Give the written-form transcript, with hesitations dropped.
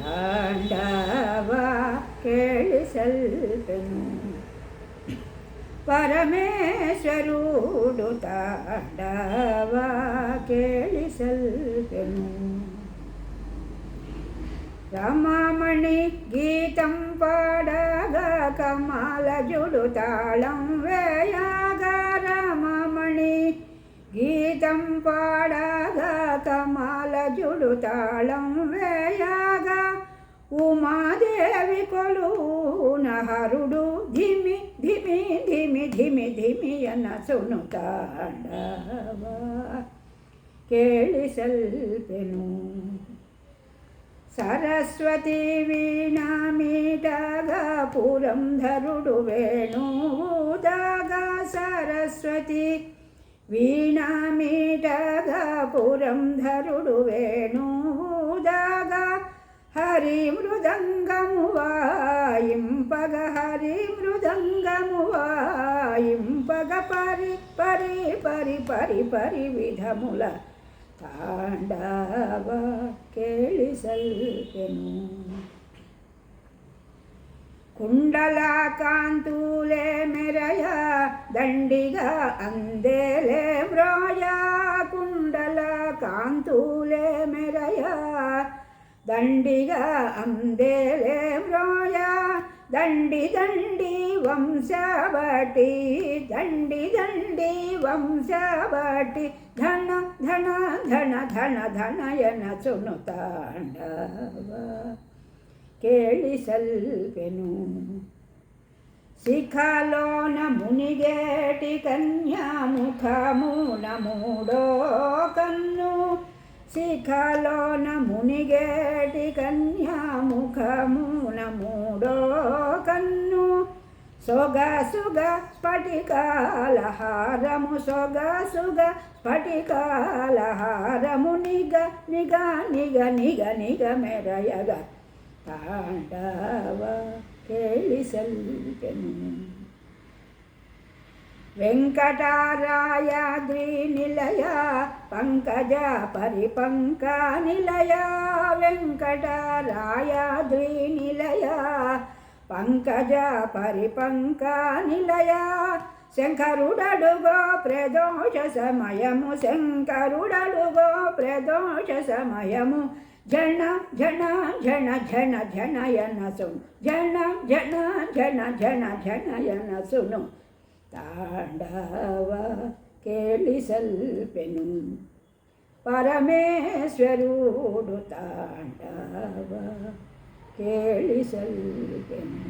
ತಾಂಡವ ಕೇಳಿಸಲ್ಪೆನು ಪರಮೇಶ್ವರುಡು ತಾಂಡವ ಕೇಳಿಸಲ್ಪೆನು రమమణి గీతం పాడగా కమలజుడు తాళం వేయగా రమమణి గీతం పాడగా కమలజుడు తాళం వేయగా ఉమాదేవి కొలువున హరుడు ధిమి ధిమి ధిమి ధిమి ధిమి అనసును తాండవ కేಳಿಸಲ್ಪೆನು సరస్వతి వీణామీటగా పురంధరుడు వేణువుదాగా సరస్వతి వీణామీటగా పురంధరుడు వేణువుదాగా హరి మృదంగము వాయింపగ హరి మృదంగము వాయింపగ పరి పరి పరి పరి పరి విధముల ತಾಂಡವ ಕೇಳಿಸಲ್ಪೆನು ಕುಂಡಲ ಕಾಂತೂಲೆ ಮೆರಯ ದಂಡಿಗ ಅಂದೇಲೆ ಮ್ರೋಯ ಕುಂಡಲ ಕಾಂತೂಲೆ ಮೆರಯ ದಂಡಿಗ ಅಂದೇಲೆ ಮ್ರೋಯ ದಂಡಿ ದಂಡಿ ವಂಶವಟಿ ದಂಡಿ ದಂಡಿ ವಂಶವಟಿ ಧನ ಧನ ಧನ ಧನ ಧನಯನ ಸುನು ತಾಂಡವ ಕೇಳಿಸಲ್ಪೆನು ಶಿಖಲೋನ ಮುನಿಗೇಟಿ ಕನ್ಯಾ ಮುಖ ಮೂನ ಮೂಡೋ ಕನ್ನು ಶಿಖಲೋನ ಮುನಿಗೇಟಿ ಕನ್ಯಾ ಮುಖ ಮೂನ ಮೂಡೋ ಕನ್ನು సొగసుగ స్ఫటికాలహారము సొగసుగ స్ఫటికాలహారము నిగ నిగ నిగ నిగ నిగ మెరయగ ತಾಂಡವ ಕೇಳಿಸಲ್ಪೆನು వెంకటారాయాద్రి నిలయ పంకజ పరిపంక నిలయ వెంకటారాయాద్రి నిలయ పంకజ పరిపంక నిలయ శంకరుడడుగో ప్రదోష సమయము శంకరుడడుగో ప్రదోష సమయము జన జన జన జన జనయన సును జన జన జన జన జనయన సును ತಾಂಡವ ಕೇಳಿಸಲ್ಪೆನು ಪರಮೇಶ್ವರುಡು ತಾಂಡವ ಕೇಳಿಸಲ್ಪೆನು.